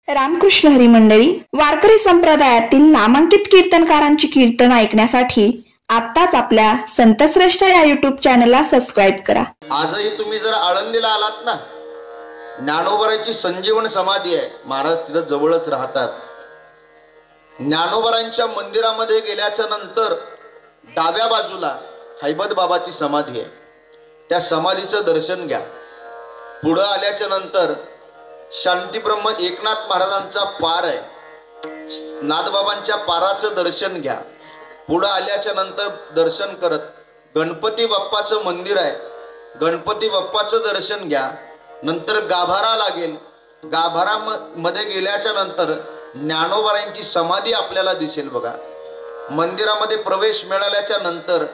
रामकृष्ण हरी मंडळी, वारकरी संप्रदायातील नामांकित कीर्तनकारांची कीर्तन ऐकण्यासाठी आत्ताच आपल्या संतश्रेष्ठ या युट्यूब चॅनलला सबस्क्राईब करा. आजही तुम्ही जर आळंदीला आलात ना, ज्ञानोबरांची संजीवन समाधी आहे. महाराज तिथं जवळच राहतात. ज्ञानोबरांच्या मंदिरामध्ये गेल्याच्या नंतर डाव्या बाजूला हैबत बाबाची समाधी आहे. त्या समाधीचं दर्शन घ्या. पुढं आल्याच्या नंतर शांतीब्रह्म एकनाथ महाराजांचा पार आहे. नाथबाबांच्या पाराचं दर्शन घ्या. पुढं आल्याच्या नंतर दर्शन करत गणपती बाप्पाचं मंदिर आहे. गणपती बाप्पाचं दर्शन घ्या. नंतर गाभारा लागेल. गाभारा मध्ये गेल्याच्या नंतर ज्ञानोबरांची समाधी आपल्याला दिसेल. बघा, मंदिरामध्ये प्रवेश मिळाल्याच्या नंतर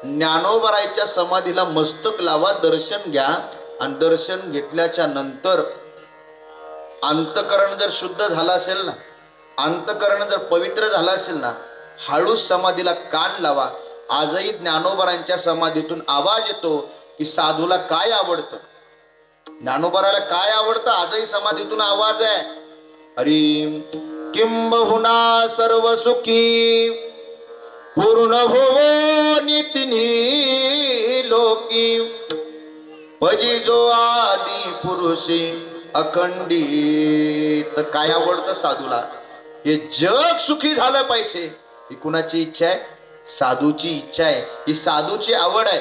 ज्ञानोबरांच्या समाधीला मस्तक लावा, दर्शन घ्या. आणि दर्शन घेतल्याच्या नंतर अंतकरण जर शुद्ध झालं असेल ना, अंतकरण जर पवित्र झालं असेल ना, हळूच समाधीला कान लावा. आजही ज्ञानोबरांच्या समाधीतून आवाज येतो की साधूला काय आवडतं, ज्ञानोबराला काय आवडतं. आजही समाधीतून आवाज आहे. हरी किंबहुना सर्व सुखी पूर्ण होवो नितिनी लोकी भजी जो आदि पुरुषी अखंडित. काय आवडतं साधूला? हे जग सुखी झालं पाहिजे. ही कुणाची इच्छा आहे? साधूची इच्छा आहे. ही साधूची आवड आहे.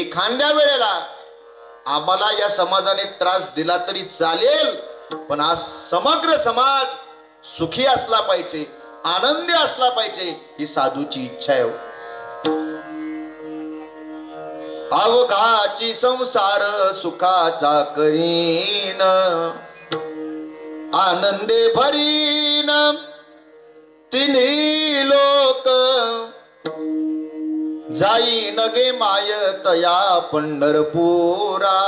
एखाद्या वेळेला आम्हाला या समाजाने त्रास दिला तरी चालेल, पण आज समग्र समाज सुखी असला पाहिजे, आनंदी असला पाहिजे, ही साधूची इच्छा आहे. अवघाची संसार सुखाचा करीन, आनंदे भरीन तिन्ही लोक. जाईन गे माय तया पंढरपुरा,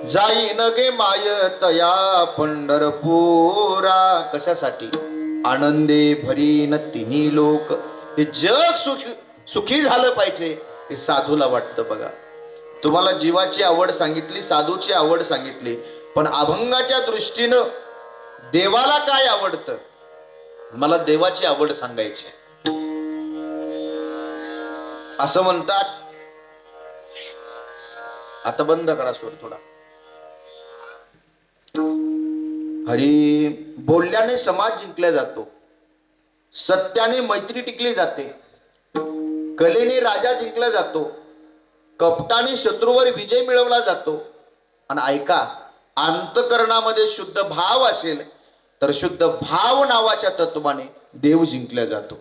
जाईन गे माय तया पंढरपुरा. कशासाठी? आनंदे भरीन तिन्ही लोक. हे जग सुखी झालं पाहिजे, हे साधूला वाटतं. बघा, तुम्हाला जीवाची आवड सांगितली, साधूची आवड सांगितली, पण अभंगाच्या दृष्टीनं देवाला काय आवडतं? मला देवाची आवड सांगायची असं म्हणतात. आता बंद करा स्वर थोडा. हरी बोलल्याने समाज जिंकला जातो, सत्याने मैत्री टिकली जाते, कलेने राजा जिंकला जातो, कपटाने शत्रूवर विजय मिळवला जातो. आणि ऐका, अंतकरणामध्ये शुद्ध भाव असेल तर शुद्ध भाव नावाच्या तत्वाने देव जिंकला जातो.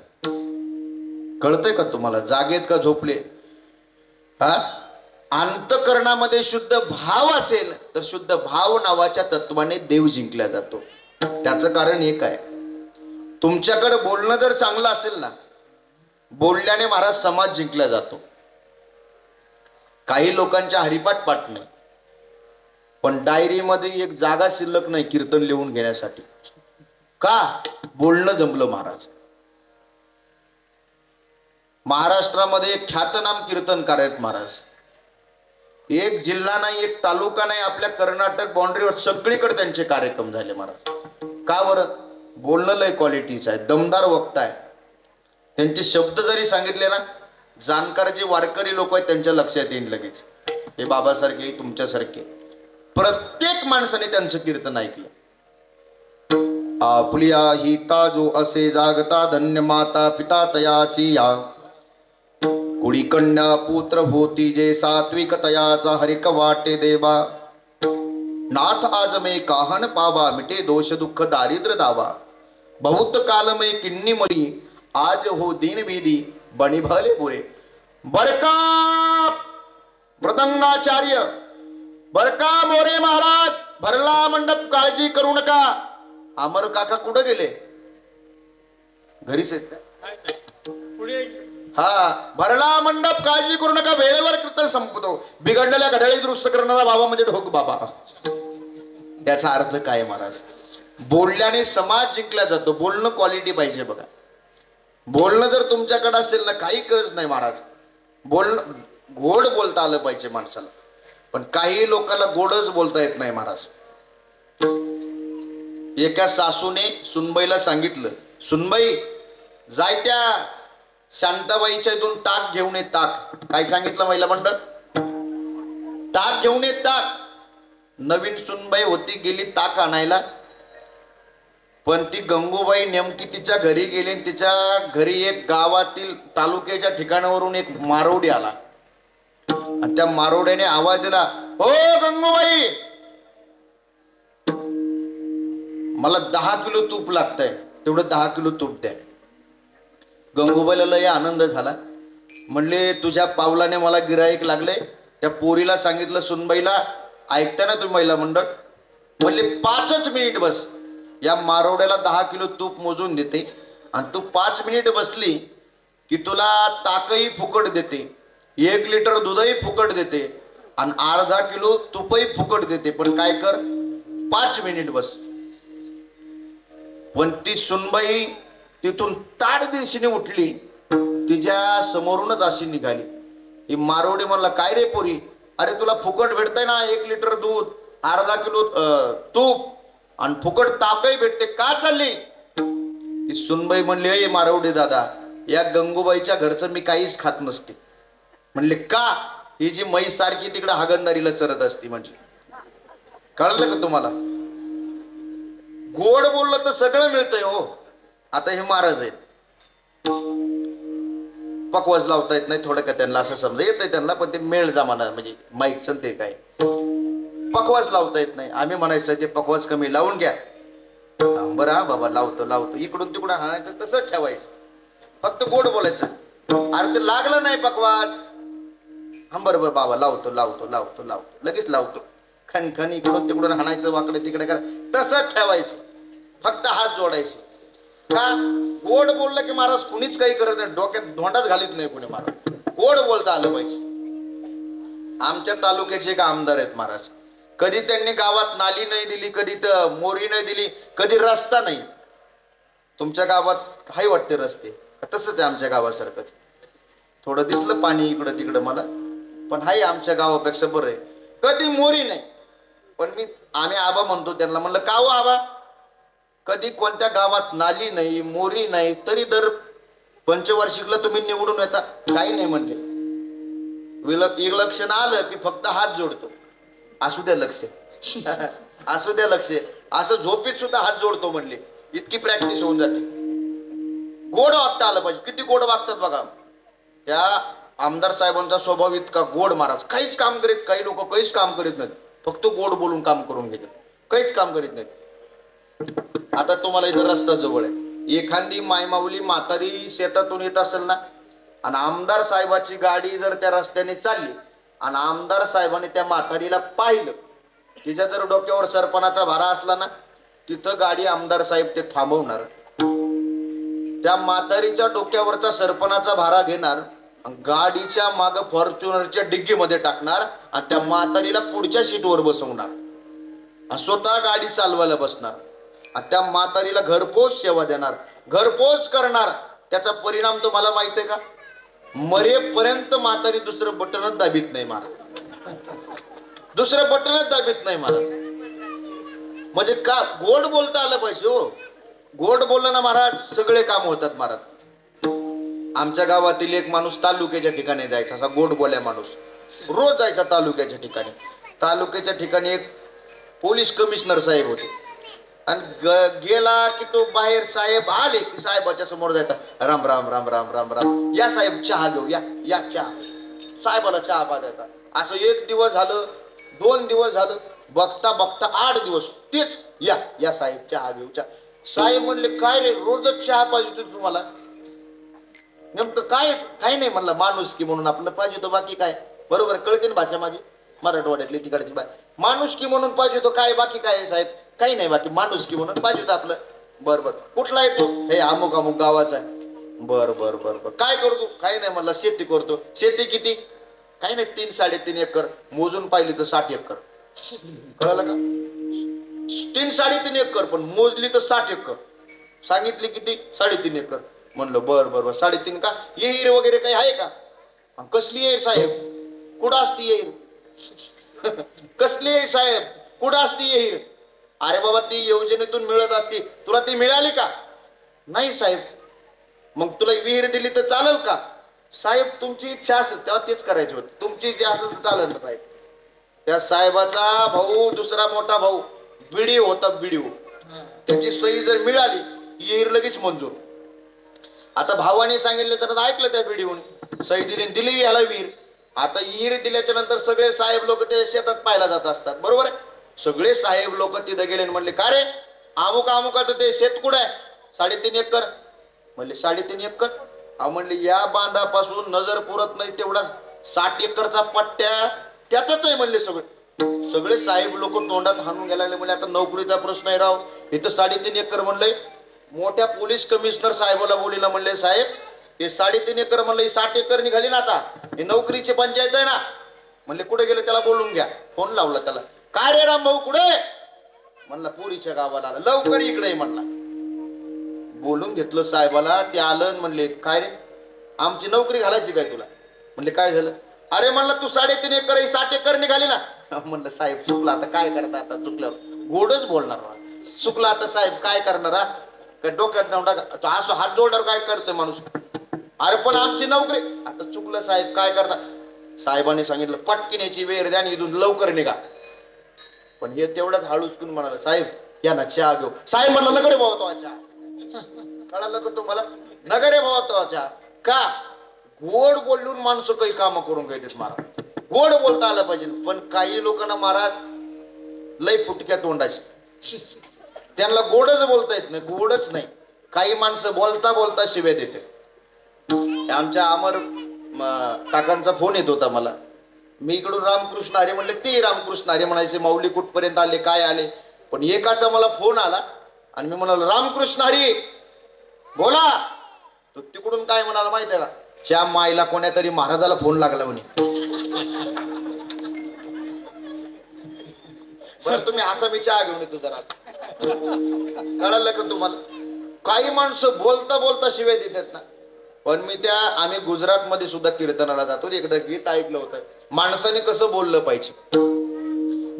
कळतंय का तुम्हाला? जागेत का झोपले? हा, अंतकरणामध्ये शुद्ध भाव असेल तर शुद्ध भाव नावाच्या तत्वाने देव जिंकला जातो. त्याचं कारण एक आहे, तुमच्याकडे बोलणं जर चांगलं असेल ना, बोलल्याने महाराज समाज जिंकला जातो. काही लोकांच्या हरिपाठ पाठ नाही, पण डायरीमध्ये एक जागा शिल्लक नाही कीर्तन लिहून घेण्यासाठी. का? बोलणं जमलं महाराज. महाराष्ट्रामध्ये एक ख्यातनाम कीर्तनकार आहेत महाराज. एक जिल्हा नाही, एक तालुका नाही, आपल्या कर्नाटक बाउंड्रीवर सगळीकडे त्यांचे कार्यक्रम झाले महाराज. का बरं? बोलणं लय क्वालिटीचं आहे, दमदार वक्ता आहे. त्यांचे शब्द जरी सांगितले ना, जाणकार जे वारकरी लोक आहेत त्यांच्या लक्षात येईल लगेच. हे बाबासारखे, तुमच्यासारखे प्रत्येक माणसाने त्यांचं कीर्तन ऐकलं. आपल्या हिता जो असे जागता, धन्य माता पिता तयाची या. कुडी कन्या पुत्र होती जे सात्विक तयाचा, हरिक वाटे देवा. नाथ आज मे काहन पावा, मिटे दोष दुःख दारिद्र दावा. बहुत काल में किन्नी मरी, आज हो दीन विधी बनी भले बुरे. बरका मृदंगाचार्य, बरका मोरे महाराज, भरला मंडप, काळजी करू नका. अमर काका कुठं गेले? घरीच आहेत का? हा, भरला मंडप, काळजी करू नका, वेळेवर कीर्तन संपतो. बिघडलेल्या घड्याळी दुरुस्त करणारा बाबा म्हणजे ढोक बाबा. त्याचा अर्थ काय महाराज? बोलल्याने समाज जिंकला जातो. बोलणं क्वालिटी पाहिजे. बघा, बोलणं जर तुमच्याकडे असेल ना, काही गरज नाही महाराज. बोलणं गोड बोलता आलं पाहिजे माणसाला, पण काही लोकांना गोडच बोलता येत नाही महाराज. एका सासूने सुनबाईला सांगितलं, सुनबाई जाय त्या शांताबाईच्या इथून ताक घेऊन ये. ताक काय सांगितलं महिला मंडळ? ताक घेऊन ये ताक. नवीन सुनबाई होती, गेली ताक आणायला. पण ती गंगूबाई नेमकी तिच्या घरी गेली. तिच्या घरी एक गावातील तालुक्याच्या ठिकाणावरून एक मारोडी आला आणि त्या मारोड्याने आवाज दिला, हो गंगूबाई, मला 10 किलो तूप लागतंय, तेवढं 10 किलो तूप द्या. गंगूबाईला लय आनंद झाला. म्हणले तुझ्या पावलाने मला गिराईक लागले. त्या पोरीला सांगितलं, सुनबाईला, ऐकता ना तुम्ही महिला मंडळ, म्हणले 5च मिनिट बस, या मारोड्याला 10 किलो तूप मोजून देते आणि तू 5 मिनिट बसली की तुला ताकही फुकट देते, 1 लिटर दूधही फुकट देते आणि अर्धा किलो तूपही फुकट देते. पण काय कर, 5 मिनिट बस. पण ती सुनबाई तिथून ताड दिवशीने उठली, तिच्या समोरूनच अशी निघाली. ही मारोडी म्हणला, काय रे पोरी, अरे तुला फुकट भेटतंय ना 1 लिटर दूध, अर्धा किलो तूप आणि फुकट ताकही भेटते, का चालली? ती सुनबाई म्हणली, अय मारवडे दादा, या गंगूबाईच्या घरचं मी काहीच खात नसते. म्हणले का? ही जी म्हैस सारखी तिकडे हागंदारीला चरत असती. म्हणजे कळलं का तुम्हाला? गोड बोललं तर सगळं मिळतंय हो. आता हे महाराज आहेत, पकवाज लावता येत नाही थोडं का त्यांना, असं समजा येत आहे त्यांना, पण ते मेळ जमाना म्हणजे माईकचं ते काय पकवाज लावता येत नाही. आम्ही म्हणायचं ते पकवाज कमी लावून घ्या. बरं हा बाबा, लावतो लावतो, इकडून तिकडून हाणायचं, तसंच ठेवायचं, फक्त गोड बोलायचं. अरे ते लागलं नाही पकवाज, हा बरोबर बाबा, लावतो लावतो लावतो लावतो, लगेच लावतो. खनखन इकडून तिकडून हाणायचं, वाकडे तिकडे करा, तसंच ठेवायचं, फक्त हात जोडायचे. का? गोड बोललं की महाराज कुणीच काही करत नाही, डोक्यात धोंडाच घालीत नाही कुणी महाराज. गोड बोलता आलं पाहिजे. आमच्या तालुक्याचे एक आमदार आहेत महाराज, कधी त्यांनी गावात नाली नाही दिली, कधी मोरी नाही दिली, कधी रस्ता नाही. तुमच्या गावात हाय वाटते रस्ते, तसंच आहे आमच्या गावासारखंच. थोडं दिसलं पाणी इकडं तिकडं मला, पण हाय आमच्या गावापेक्षा बरं आहे. कधी मोरी नाही. पण आम्ही आबा म्हणतो त्यांना, म्हणलं का हो आबा, कधी कोणत्या गावात नाली नाही, मोरी नाही, तरी दर पंचवार्षिकला तुम्ही निवडून येता? काही नाही म्हणले. इलेक्शन आलं की फक्त हात जोडतो. असू द्या लक्ष, असू द्या लक्ष, असं झोपीत सुद्धा हात जोडतो म्हणले. इतकी प्रॅक्टिस होऊन जाते. गोड वागता आलं पाहिजे. किती गोड वागतात बघा. त्या आमदार साहेबांचा स्वभाव इतका गोड महाराज, काहीच काम करीत, काही लोक काहीच काम करीत नाहीत, फक्त गोड बोलून काम करून घेतात, काहीच काम करीत नाहीत. आता तुम्हाला इथं रस्ता जवळ आहे, एखादी मायमाऊली म्हातारी शेतातून येत असेल ना, आणि आमदार साहेबाची गाडी जर त्या रस्त्याने चालली आणि आमदार साहेबांनी त्या म्हातारीला पाहिलं, तिच्या जर डोक्यावर सरपणाचा भारा असला ना, तिथं गाडी आमदार साहेब ते थांबवणार, त्या म्हातारीच्या डोक्यावरचा सरपणाचा भारा घेणार, गाडीच्या माग फॉर्च्युनरच्या डिग्गीमध्ये टाकणार आणि त्या म्हातारीला पुढच्या सीटवर बसवणार, स्वतः गाडी चालवायला बसणार आणि त्या म्हातारीला घरपोच सेवा देणार, घरपोच करणार. त्याचा परिणाम तुम्हाला माहित आहे का? मरेपर्यंत म्हातारी दुसरं बटनच दाबीत नाही महाराज, दुसरं बटनच दाबीत नाही महाराज. म्हणजे का? गोड बोलता आलं पाहिजे हो. गोड बोललं ना महाराज, सगळे काम होतात महाराज. आमच्या गावातील एक माणूस तालुक्याच्या ठिकाणी जायचा, असा गोड बोल्या माणूस, रोज जायचा तालुक्याच्या ठिकाणी. तालुक्याच्या ठिकाणी एक पोलीस कमिशनर साहेब होते आणि गेला की तो बाहेर, साहेब आले की साहेबाच्या समोर जायचा, राम राम राम राम राम राम, या साहेब चहा घेऊ, या या चहा. साहेबाला चहा पाजायचा. असं 1 दिवस झालं, 2 दिवस झालं, बघता बघता 8 दिवस तेच, या या साहेब चहा घेऊ चहा. साहेब म्हणले, काय रे रोजच चहा पाहिजे तुम्हाला? नेमकं काय? काही नाही म्हणलं, माणुसकी म्हणून आपलं पाहिजे तो, बाकी काय. बरोबर कळते ना भाषा माझी, मराठवाड्यातली तिकडची बाय. माणुसकी म्हणून पाहिजे तो, काय बाकी काय साहेब? काही नाही, बाकी माणुसकी म्हणून पाहिजे होतं आपलं. बरोबर कुठला आहे तो? हे अमुक अमुक गावाचा आहे. बर बर बर बर, काय करतो? काही नाही म्हणलं, शेती करतो. शेती किती? काही नाही, 3-3.5 एकर. मोजून पाहिली तर 60 एकर. कळलं का? 3-3.5 एकर, पण मोजली तर 60 एकर. सांगितली किती? 3.5 एकर. म्हणलं बर बर बर, 3.5 का? येहीर वगैरे काही आहे का? कसली येहीर साहेब? कुठं असती येहीर? कसली येहीर साहेब? कुठं असती येहीर? अरे बाबा ती योजनेतून मिळत असती, तुला ती मिळाली का? नाही साहेब. मग तुला विहीर दिली तर चालेल का? साहेब तुमची इच्छा असेल, त्याला तेच करायचे होते, तुमची इच्छा असेल तर चालेल ना साहेब. त्या साहेबाचा भाऊ, दुसरा मोठा भाऊ बीडीओ होता, बीडीओ. त्याची सही जर मिळाली विहीर लगेच मंजूर. आता भावाने सांगितलं तर ऐकलं त्या बीडीओने, सही दिली याला विहीर. आता विहीर दिल्याच्या नंतर सगळे साहेब लोक ते शेतात पाहायला जात असतात, बरोबर आहे. सगळे साहेब लोक तिथे गेले आणि म्हणले, का रे अमुकाचं ते शेत कुठं आहे? 3.5 एकर. म्हणले 3.5 एकर? म्हणले या बांधापासून नजर पुरत नाही तेवढा 60 एकरचा पट्ट्या त्यातच आहे म्हणले. सगळे साहेब लोक तोंडात हाणून गेला. म्हणजे आता नोकरीचा प्रश्न आहे राव, इथं 3.5 एकर म्हणलंय. मोठ्या पोलीस कमिशनर साहेबाला बोलीला, म्हणले साहेब हे 3.5 एकर म्हणलं, 60 एकर निघाली ना, आता हे नोकरीची पंचायत आहे ना. म्हणले कुठे गेले? त्याला बोलून घ्या. फोन लावला त्याला. काय रे राम भाऊ कुठे? म्हणला पुरीच्या गावाला आला. लवकर इकडे म्हणला. बोलून घेतलं साहेबाला. ते आलं म्हणले, काय रे आमची नोकरी घालायची काय तुला? म्हणले काय झालं? अरे म्हणलं तू 3.5 एकर 60 एकर निघाली ना. म्हणलं साहेब चुकला, आता काय करता, आता चुकल्यावर गोडच बोलणार. चुकला आता साहेब काय करणार? काय डोक्यात जाऊन टाका असं हात जोडणार काय करतोय माणूस? अरे पण आमची नोकरी. आता चुकलं साहेब काय करता? साहेबांनी सांगितलं पटकीन याची वेळ द्या आणि इथून लवकर निघा. पण हे तेवढ्याच हळूचकून म्हणाला, साहेब या ना चहा घेऊ. साहेब म्हणलं नगरे भाऊ तो चहा. कळालं का तुम्हाला? नगरे भाऊ तो चहा. का? गोड बोलून माणसं काही काम करून घेतात महाराज. गोड बोलता आलं पाहिजे. पण काही लोकांना महाराज लय फुटक्या तोंडाची, त्यांना गोडच बोलता येत नाही, गोडच नाही. काही माणसं बोलता बोलता शिव्या देते. आमच्या अमर काकांचा फोन येत होता मला. मी इकडून रामकृष्ण हरी म्हणले, ते रामकृष्ण हरी म्हणायचे, माऊली कुठपर्यंत आले काय आले. पण एकाचा मला फोन आला आणि मी म्हणालो रामकृष्ण हरी बोला. तो तिकडून काय म्हणाला माहिती आहे का? च्या माईला कोण्या तरी महाराजाला फोन लागला म्हणे. बरं तुम्ही असा मी चहा घेऊन येतो जरा. कळालं का तुम्हाला? काही माणसं बोलता बोलता शिवाय देतात ना. पण मी त्या आम्ही गुजरात मध्ये सुद्धा कीर्तनाला जातो. एकदा गीत ऐकलं होतं, माणसाने कसं बोललं पाहिजे.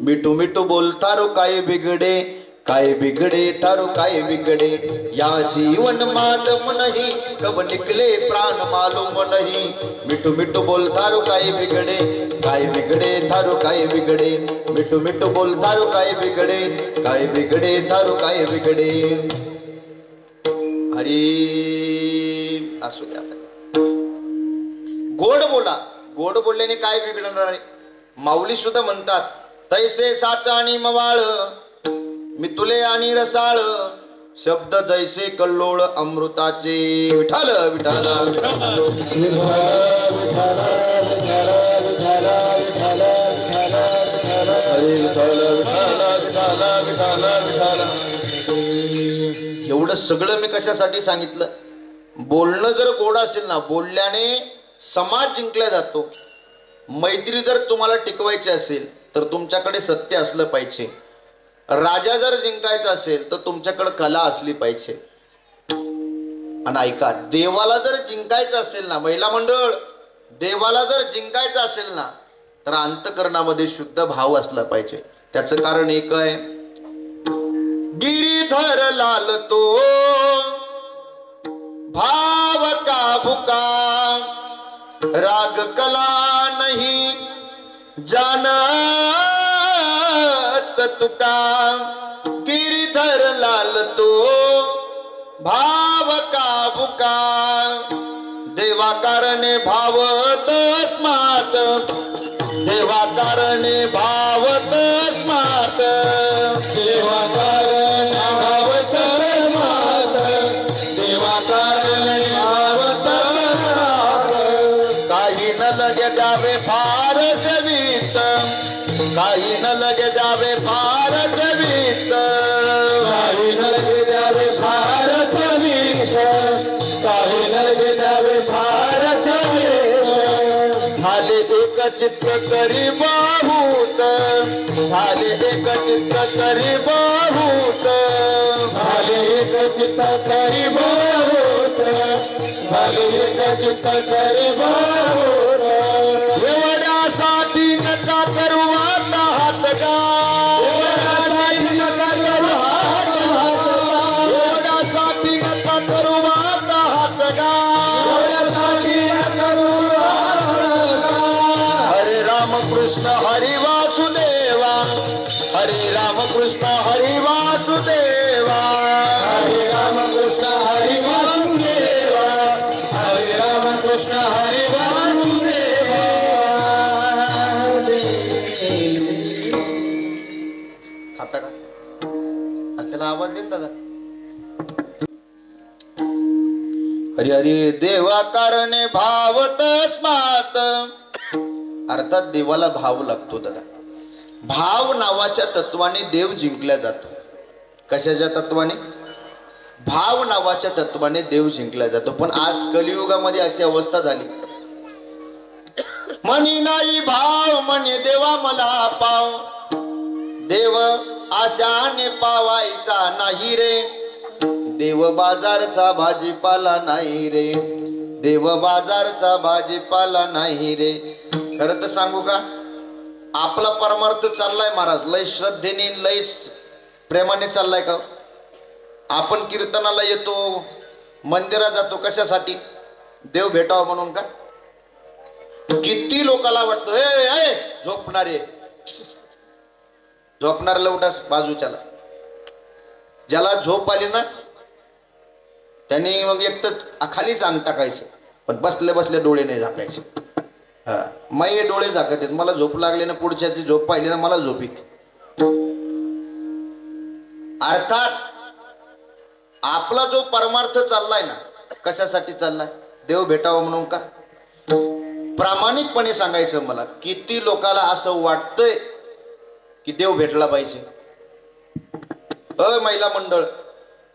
मिठू मिठू बोलता रो काय बिगडे, काय बिगडे थारो काय बिगडे, या जीवन मालूम नहीं कब निकले प्राण मालूम नहीं. मिठू मिठू बोलता रो काय बिगडे, काय बिगडे थारो काय बिगडे, मिठू मिठू बोलता रो काय बिगडे, काय बिगडे थारो काय बिगडे. हरी असू द्या. गोड बोला. गोड बोलल्याने काय बिघडणार आहे? माऊली सुद्धा म्हणतात, तैसे साचा आणि मवाळ मितुले आणि रसाळ, शब्द जैसे कल्लोळ अमृताचे. विठाल विठाल एवढं सगळं मी कशासाठी सांगितलं? बोलणं जर गोड असेल ना, बोलल्याने समाज जिंकला जातो. मैत्री जर तुम्हाला टिकवायची असेल तर तुमच्याकडे सत्य असलं पाहिजे. राजा जर जिंकायचा असेल तर तुमच्याकडे कला असली पाहिजे. आणि ऐका, देवाला जर जिंकायचं असेल ना, महिला मंडळ, देवाला जर जिंकायचं असेल ना तर अंतकरणामध्ये शुद्ध भाव असला पाहिजे. त्याचं कारण एक आहे, गिरीधर लाल तो भाव का भुका, राग कला नहीं जानत तुका. गिरीधर लाल तो भाव का भुका, देवा कारणे भावत स्मात, देवा कारणे भावत स्मात, देवा कारणे भावत स्मात, देवा कारणे भावत स्मात. काही न लगे जावे फार जवीत, काही न लगे जावे फार जवीत, काही न लगे जावे फार जवीत, काही न लगे जावे फार जवीत. झाले एक चित्त करी बाहूत, झाले एक चित्त करी बाहूत, झाले एक चित्त करी बाहूत, झाले एक चित्त करी बाहूत. एवढ्यासाठी नका करू आता हात गा, एवढ्यासाठी नका करू कृष्ण हरी वासुदेवा, हरे राम कृष्ण हरी वासुदेवा, हरे राम कृष्ण हरी वासुदेवा. थांबता का? त्याला आवाज दे दादा. हरी हरी देवा कारणे भाव तस्मात. अर्थात देवाला भाव लागतो दादा. भाव नावाच्या तत्वाने देव जिंकला जातो. कशाच्या तत्वाने? भाव नावाच्या तत्वाने देव जिंकला जातो. पण आज कलियुगामध्ये अशी अवस्था झाली, म्हणी नाही भाव म्हणे देवा मला पाव. देव आशाने पावायचा नाही रे, देव बाजारचा भाजीपाला नाही रे, देव बाजारचा भाजीपाला नाही रे. खरं तर सांगू का, आपला परमार्थ चाललाय महाराज, लय श्रद्धेने लय प्रेमाने चाललाय का? आपण कीर्तनाला येतो, मंदिरात जातो, कशासाठी? देव भेटावा म्हणून का? किती लोकांना वाटतं हे झोपणारे, झोपणाऱ्याला उठास बाजूच्याला. ज्याला झोप आली ना त्यांनी मग एक तर खालीच अंग टाकायचं, पण बसले बसले डोळे नाही झाकायचे. हा, मी डोळे झाकत आहेत, मला झोप लागली ना, पुढच्याची झोप पाहिली ना मला झोप येते. अर्थात आपला जो परमार्थ चाललाय ना, कशासाठी चाललाय? देव भेटावं म्हणून का? प्रामाणिकपणे सांगायचं मला, किती लोकांना असं वाटतंय की देव भेटला पाहिजे? महिला मंडळ,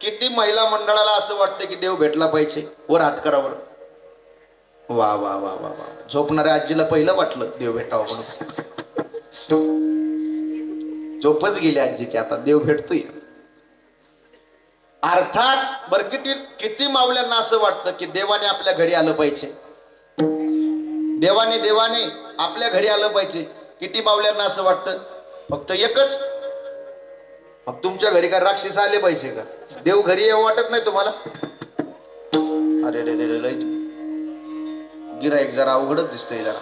किती महिला मंडळाला असं वाटतं की देव भेटला पाहिजे? वर हात करा बरं. वा वा वा वा वा. झोपणाऱ्या आजीला पहिलं वाटलं देव भेटावं म्हणून. झोपच गेली आजीची, आता देव भेटतोय. अर्थात बर किती किती मावल्यांना असं वाटतं की देवाने आपल्या घरी आलं पाहिजे, देवाने आपल्या घरी आलं पाहिजे. किती मावल्यांना असं वाटतं? फक्त एकच, मग तुमच्या घरी का राक्षस आले पाहिजे का? देव घरी येऊ वाटत नाही तुम्हाला? अरे रे रे रे, गिराईक जरा अवघडच दिसतंय जरा.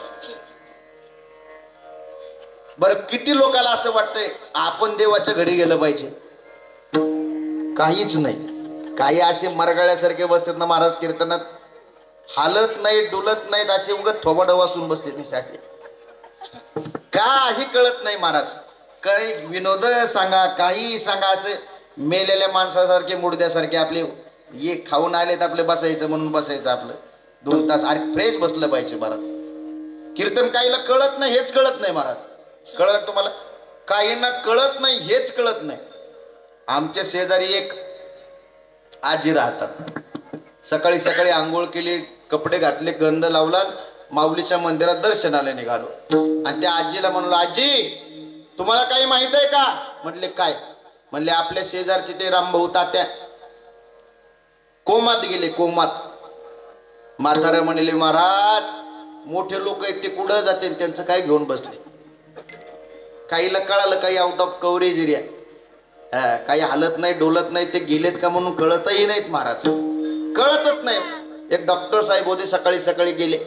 बरं किती लोकांना असं वाटतंय आपण देवाच्या घरी गेलं पाहिजे? काहीच नाही. काही असे मरगळ्यासारखे बसतात ना महाराज कीर्तनात, हालत नाही डुलत नाहीत, असे उगत थोबड वासून बसते निशाचे. काही कळत नाही महाराज. काही विनोद सांगा, काही सांगा, असे मेलेल्या माणसासारखे मुडद्यासारखे आपले ये खाऊन आलेत, आपले बसायचं म्हणून बसायचं आपलं 2 तास. अरे फ्रेश बसलं पाहिजे महाराज. कीर्तन काहीला कळत नाही, हेच कळत नाही महाराज. कळलं तुम्हाला? काहींना कळत नाही, हेच कळत नाही. आमच्या शेजारी एक आजी राहतात. सकाळी सकाळी आंघोळ केली, कपडे घातले, गंध लावला, माऊलीच्या मंदिरात दर्शनाला निघालो. आणि त्या आजीला म्हणलो, आजी तुम्हाला काही माहित आहे का? म्हटले काय? म्हणले आपल्या शेजारचे ते रामभाऊ तात्या कोमात गेले, कोमात. म्हातारे म्हणले, महाराज मोठे लोक आहेत ते कुठं जाते, त्यांचं काय घेऊन बसले? काहीला कळालं, काही आउट ऑफ कव्हरेज एरिया, काही हालत नाही डोलत नाही, ते गेलेत का म्हणून कळतही नाहीत महाराज, कळतच नाही. एक डॉक्टर साहेब होते, सकाळी सकाळी गेले.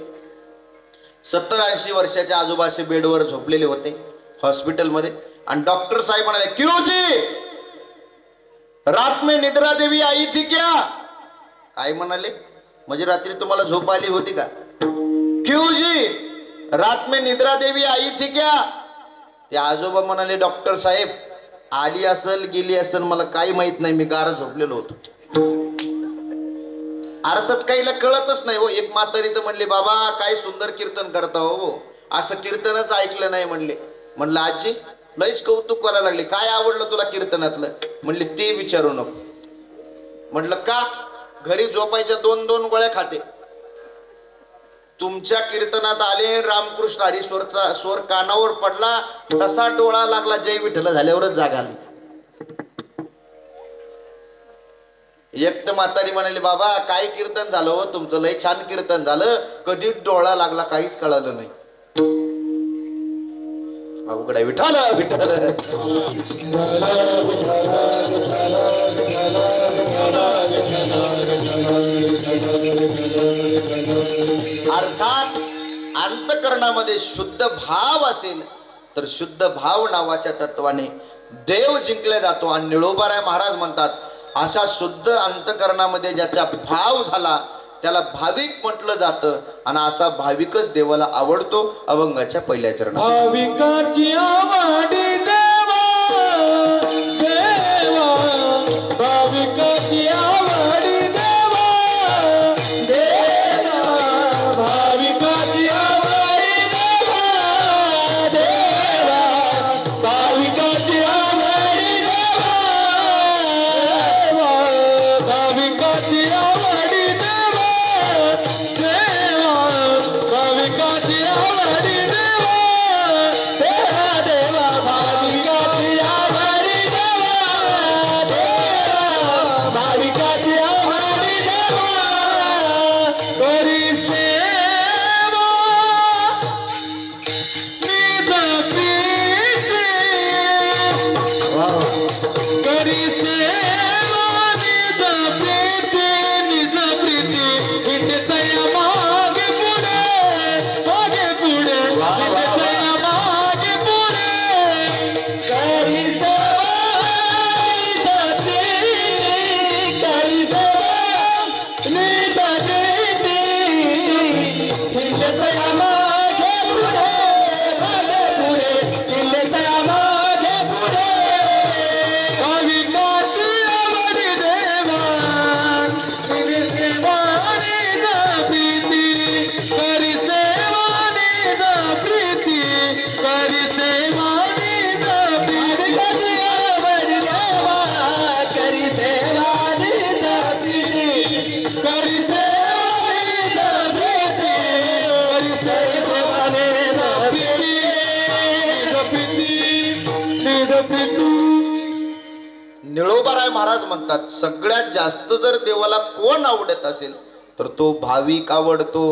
70-80 वर्षाच्या आजोबाचे बेडवर झोपलेले होते हॉस्पिटलमध्ये. आणि डॉक्टर साहेब म्हणाले, क्यों जी रात में निद्रा देवी आई थी क्या? काय म्हणाले? म्हणजे रात्री तुम्हाला झोप आली होती का? क्यों जी रात में निद्रा देवी आई थी क्या? ते आजोबा म्हणाले, डॉक्टर साहेब आली असल गेली असल मला काही माहित नाही, मी गार झोपलेलो होतो. अर्थात काहीला कळतच नाही हो. एक म्हातारी तर म्हणले, बाबा काय सुंदर कीर्तन करता हो, असं कीर्तनच ऐकलं नाही म्हणले. म्हणलं आजी लईच कौतुक करायला लागले, काय आवडलं तुला कीर्तनातलं? म्हणले ते विचारू नको. म्हटलं का? घरी झोपायच्या 2-2 गोळ्या खाते, तुमच्या कीर्तनात आले रामकृष्ण हरीश्वरचा स्वर कानावर पडला, तसा डोळा लागला जय विठ्ठल झाल्यावरच जाग आली. एक तर म्हातारी म्हणाली, बाबा काय कीर्तन झालं हो तुमचं, लय छान कीर्तन झालं, कधी डोळा लागला काहीच कळालं नाही. अवघड आहे. विठ्ठल विठ्ठल. अर्थात अंतकरणामध्ये शुद्ध भाव असेल तर शुद्ध भाव नावाच्या तत्वाने देव जिंकला जातो. आणि निळोबाराय महाराज म्हणतात अशा शुद्ध अंतकरणामध्ये ज्याचा भाव झाला त्याला भाविक म्हटलं जातं. आणि असा भाविकच देवाला आवडतो. अभंगाच्या पहिल्या चरणात भाविकाची आवडी देवा देवा, भाविकाची आवडी देवा देवा, भाविकाची आवडी देवा देवा, भाविकाची आवडी देवा देवा, भाविकाची आवडी देवा देवा, भाविकाची आवडी देवा देवा देवा, भाविकाची आवडी देवा देवा, भाविकाची आवडी देवा, करी सेवा निज प्रीती, करी सेवा निज प्रीती, निज प्रीती, इथे तया मागे पुढे मागे पुढे, इथे तया मागे पुढे, करी सेवा निज प्रीती, करी सेवा निज प्रीती, इथे तया मागे पुढे मागे पुढे, इथे तया मागे पुढे, भाविकाची आवडी देवा करी सेवा निज प्रीती, करी सेवा निज प्रीती, करी सेवा निज प्रीती, भाविकाची आवडी देवा करी सेवा निज प्रीती, करी सेवा निज प्रीती, करी सेवा निज प्रीती, निज प्रीती. निळोबाराय महाराज म्हणतात सगळ्यात जास्त जर देवाला कोण आवडत असेल तर तो भाविक आवडतो.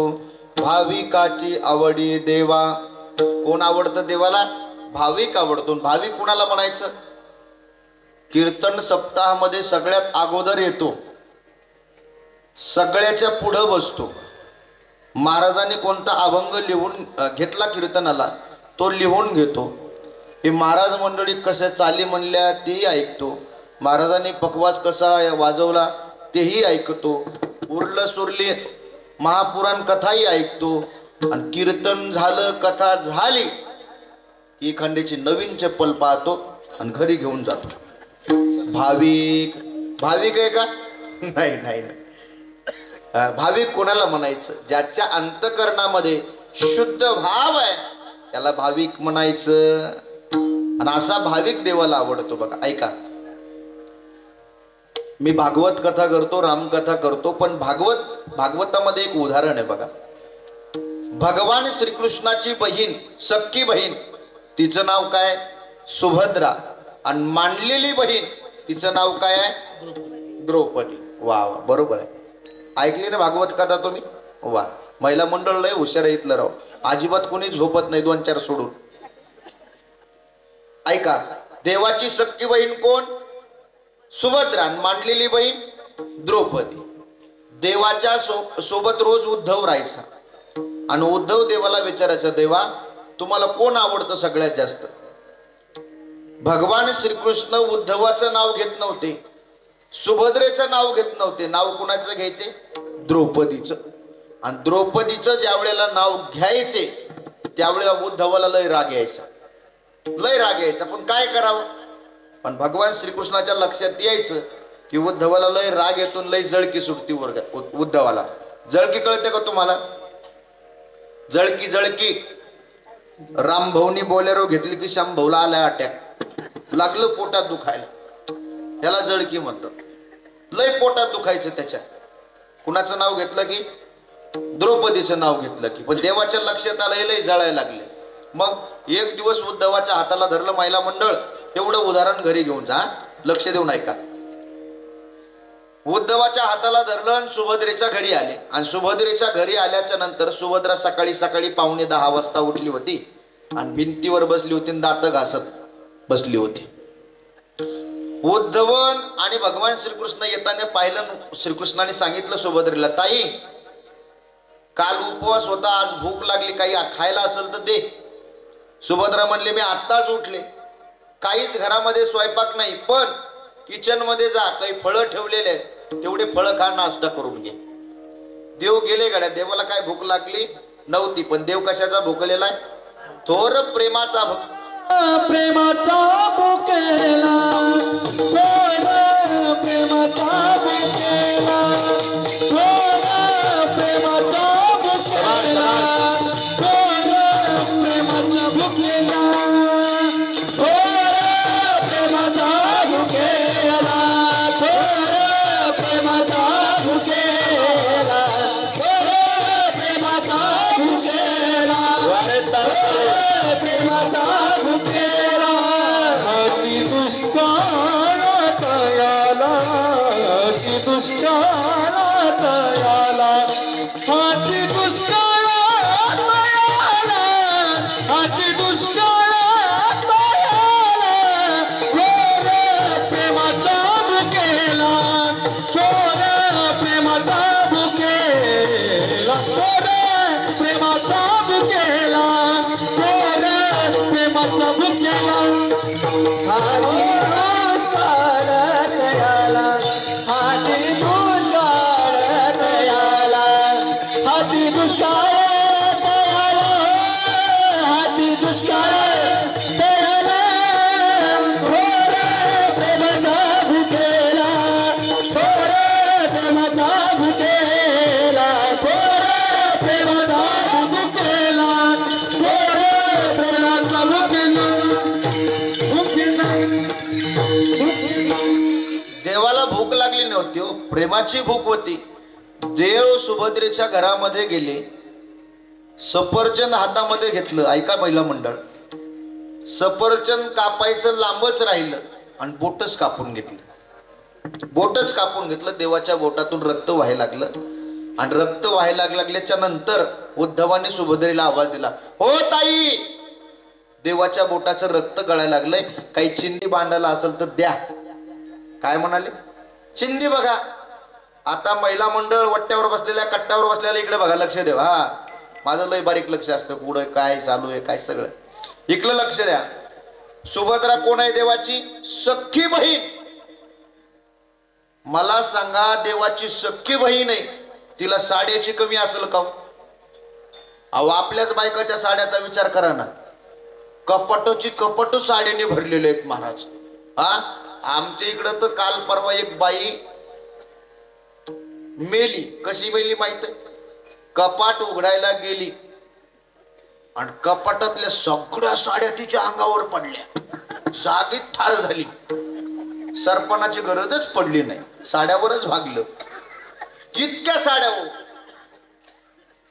भाविकाची आवडी देवा. कोण आवडतं देवाला? भाविक आवडतो. भाविक कुणाला म्हणायचं? कीर्तन सप्ताहामध्ये सगळ्यात अगोदर येतो, सगळ्याच्या पुढं बसतो. महाराजांनी कोणता अभंग लिहून घेतला कीर्तनाला तो लिहून घेतो. हे महाराज मंडळी कशा चाली म्हणल्या तेही ऐकतो. महाराजांनी पखवाज कसा वाजवला तेही ऐकतो. उरलं सुरली महापुराण कथाही ऐकतो. आणि कीर्तन झालं, कथा झाली की एखाद्याची नवीन चप्पल पाहतो आणि घरी घेऊन जातो. भाविक भाविक आहे का? नाही नाही नाही. भाविक कोणाला म्हणायचं? ज्याच्या अंतकरणामध्ये शुद्ध भाव आहे त्याला भाविक म्हणायचं. आणि असा भाविक देवाला आवडतो. बघा ऐका, मी भागवत कथा करतो, रामकथा करतो, पण भागवतामध्ये एक उदाहरण आहे बघा. भगवान श्रीकृष्णाची बहीण, सख्खी बहीण, तिचं नाव काय? सुभद्रा. आणि मांडलेली बहीण तिचं नाव काय आहे? द्रौपदी. वा वा, बरोबर आहे. ऐकली ना भागवत कथा तुम्ही? वा, महिला मंडळ लय हुशार इथलं राव. अजिबात कोणी झोपत नाही 2-4 सोडून. ऐका, देवाची सख्खी बहीण कोण? सुभद्रा. मांडलेली बहीण द्रौपदी. देवाच्या सोबत रोज उद्धव राहायचा. आणि उद्धव देवाला विचारायचा, देवा तुम्हाला कोण आवडतं सगळ्यात जास्त? भगवान श्रीकृष्ण उद्धवाचं नाव घेत नव्हते, सुभद्रेचं नाव घेत नव्हते. नाव कुणाचं घ्यायचे? द्रौपदीचं. आणि द्रौपदीचं ज्या वेळेला नाव घ्यायचे त्यावेळेला उद्धवाला लय राग यायचा, लय राग यायचा. पण काय करावं? पण भगवान श्रीकृष्णाच्या लक्षात यायचं की उद्धवाला लय राग येतून लय जळकी सुटती उद्धवाला. जळकी कळते का तुम्हाला? जळकी जळकी. रामभाऊनी बोलेरो घेतली की श्यामभाऊला आलाय अटॅक, लागलं पोटात दुखायला, त्याला जळकी म्हणतात. लय पोटात दुखायचं त्याच्या. कुणाचं नाव घेतलं की? द्रौपदीचं नाव घेतलं की. पण देवाच्या लक्षात आलं लय जळायला लागले. मग एक दिवस उद्धवाच्या हाताला धरलं महिला मंडळ. एवढं उदाहरण घरी घेऊन जा, लक्ष देऊन ऐका. उद्धवाच्या हाताला धरलं आणि सुभद्रेच्या घरी आले. आणि सुभद्रेच्या घरी आल्याच्या नंतर सुभद्रा सकाळी 9:15 वाजता उठली होती आणि भिंतीवर बसली होती, दात घासत बसली होती. उद्धवन आणि भगवान श्रीकृष्ण येताना पाहिलं. श्रीकृष्णाने सांगितलं सुभद्रेला, ताई काल उपवास होता, आज भूक लागली, काही खायला असेल तर दे. सुभद्रा म्हणले, मी आत्ताच उठले. काहीच घरामध्ये स्वयंपाक नाही, पण किचन मध्ये जा, काही फळं ठेवलेले आहेत, तेवढे फळं खा, नाश्ता करून घे. देव गेले गड्या. देवाला काय भूक लागली नव्हती, पण देव कशाचा भुकलेला आहे? थोर प्रेमाचा प्रेमाचा भुकेला, प्रेमाचा भुकेला, प्रेमाचा भुकेला, प्रेमाचा भुकेला, प्रेमाचा भुकेला, प्रेमाचा भुकेला, प्रेमाचा भुकेला, प्रेमाचा भुकेला. हाती दुष्काळात आला, हाती दुष्काळात आला, हाती दुष्काळात आला, हाती दुष्काळात आला. चोर प्रेमाचा भुकेला, चोर प्रेमाचा भुकेला, चोर प्रेमाचा भुकेला, चोर प्रेमाचा भुकेला. हाती दुष्काळात आला, हाती दुष्काळात आला, हाती दुष्काळात आला, हाती दुष्काळात आला. चोर प्रेमाचा भुकेला, चोर प्रेमाचा भुकेला, चोर प्रेमाचा भुकेला, चोर प्रेमाचा भुकेला, भुकेला. देवाला भूक लागली नव्हती हो, प्रेमाची भूक होती. देव सुभद्रेच्या घरामध्ये गेले, सफरचंद हातामध्ये घेतलं. ऐका महिला मंडळ, सफरचंद कापायचं लांबच राहिलं आणि बोटच कापून घेतलं. बोटच कापून घेतलं. देवाच्या बोटातून रक्त व्हायला लागलं आणि रक्त व्हायला लागल्याच्या नंतर उद्धवाने सुभद्रेला आवाज दिला, हो ताई, देवाच्या बोटाचं रक्त गळायला लागलंय, काही चिंदी बांधायला असेल तर द्या. काय म्हणाले? चिंदी बघा. आता महिला मंडळ वट्ट्यावर बसलेल्या, कट्ट्यावर बसलेल्या इकडे बघा, लक्ष द्या. हा, माझं लय बारीक लक्ष असतं, कुठं काय चालू आहे, काय सगळं इकडं लक्ष द्या. सुभद्रा कोण आहे? देवाची सख्खी बहीण. मला सांगा, देवाची सख्खी बहीण आहे, तिला साड्याची कमी असेल का? अहो, आपल्याच बायकाच्या साड्याचा विचार करा ना. कपटची कपट साड्याने भरलेले आहेत महाराज. हा, आमच्या इकडं तर काल परवा एक बाई मेली. कशी मेली माहित आहे? कपाट उघडायला गेली आणि कपाटातल्या सगळ्या साड्या तिच्या अंगावर पडल्या, जागीच ठार झाली. सरपणाची गरजच पडली नाही, साड्यावरच भागलं. इतक्या साड्या हो.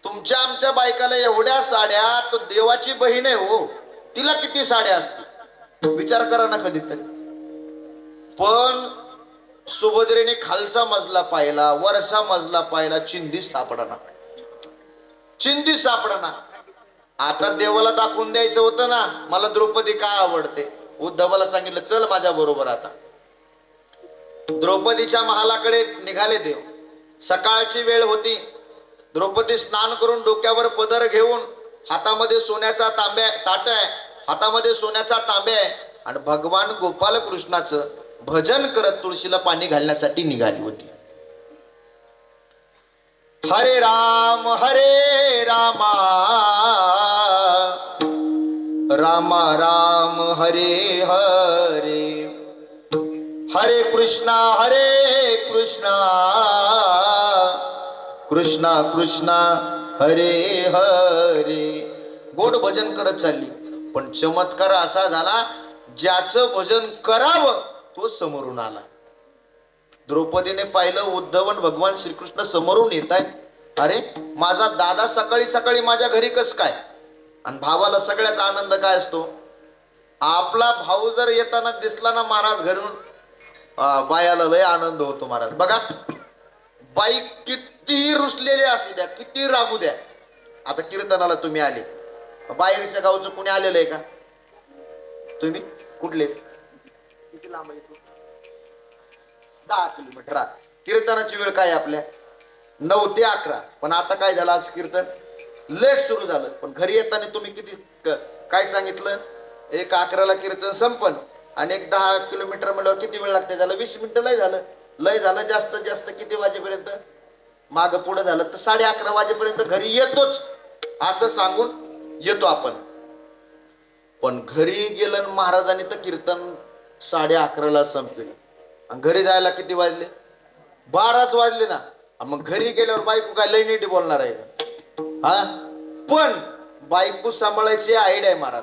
तुमच्या आमच्या बायकाला एवढ्या साड्या, तो देवाची बहीण आहे हो, तिला किती साड्या असतील विचार करा ना कधीतरी. पण सुभद्रेने खालचा मजला पाहिला, वरचा मजला पाहिला, चिंधी सापडना, चिंधी सापडना. आता देवाला दाखवून द्यायचं होतं ना, मला द्रौपदी काय आवडते. उद्धवाला सांगितलं, चल माझ्या बरोबर. आता द्रौपदीच्या महालाकडे निघाले देव. सकाळची वेळ होती. द्रौपदी स्नान करून डोक्यावर पदर घेऊन, हातामध्ये सोन्याचा तांब्या ताट आहे, हातामध्ये सोन्याचा तांब्या आहे आणि भगवान गोपाल कृष्णाचं भजन करत तुळशीला पाणी घालण्यासाठी निघाली होती. हरे राम राम राम हरे हरे, हरे कृष्णा कृष्णा कृष्णा हरे हरे. गोड भजन करत चालली. पण चमत्कार असा झाला, ज्याचं भजन करावं तो समोरून आला. द्रौपदीने पाहिलं, उद्धवन भगवान श्रीकृष्ण समोरून येत आहेत. अरे, माझा दादा सकाळी सकाळी माझ्या घरी कस काय? आणि भावाला सगळ्याचा आनंद काय असतो? आपला भाऊ जर येताना दिसला ना महाराज घरून, बायाला लय आनंद होतो महाराज. बघा, बाई कितीही रुसलेली असू द्या, किती रागू द्या. आता कीर्तनाला तुम्ही आले, बाहेरच्या गावचं कुणी आलेलं आहे का? तुम्ही कुठले? किती लांब आहे? 10 किलोमीटर. कीर्तनाची वेळ काय आपल्या 9 ते 11. पण आता काय झालं, आज कीर्तन लेट सुरू झालं. पण घरी येताना तुम्ही किती काय सांगितलं? 1:11ला कीर्तन संपन. आणि एक 10 किलोमीटर म्हणल्यावर किती वेळ लागते? झालं 20 मिनिटं. लय झालं, लय झालं. जास्त जास्त किती वाजेपर्यंत माग पुढे झालं तर 11:30 वाजेपर्यंत घरी येतोच असं सांगून येतो आपण. पण घरी गेलं महाराजांनी तर कीर्तन 11:30ला संपले. घरी जायला किती वाजले? 12च वाजले ना. मग घरी गेल्यावर बायको काय लय नीट बोलणार आहे का? हा, पण बायको सांभाळायची आईड आहे महाराज,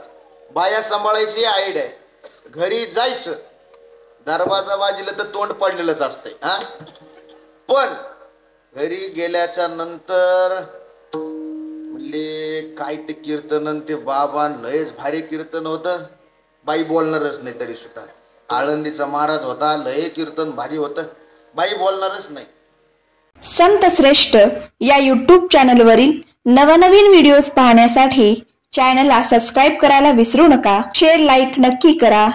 बाया सांभाळायची आईड आहे. घरी जायचं, दरवाजा वाजलं तर तोंड पडलेलंच असतंय. हा, पण घरी गेल्याच्या नंतर म्हणले काय ते कीर्तन, ते बाबा लयच भारी कीर्तन होतं. बाई बोलणारच नाही तरी सुद्धा. आळंदीचा महाराज होता, लय कीर्तन भारी होतं, बाई बोलणारच नाही. संत श्रेष्ठ या यूट्यूब चॅनलवरील नवनवीन व्हिडिओज पाहण्यासाठी चॅनलला सबस्क्राईब करायला विसरू नका. शेअर, लाईक नक्की करा.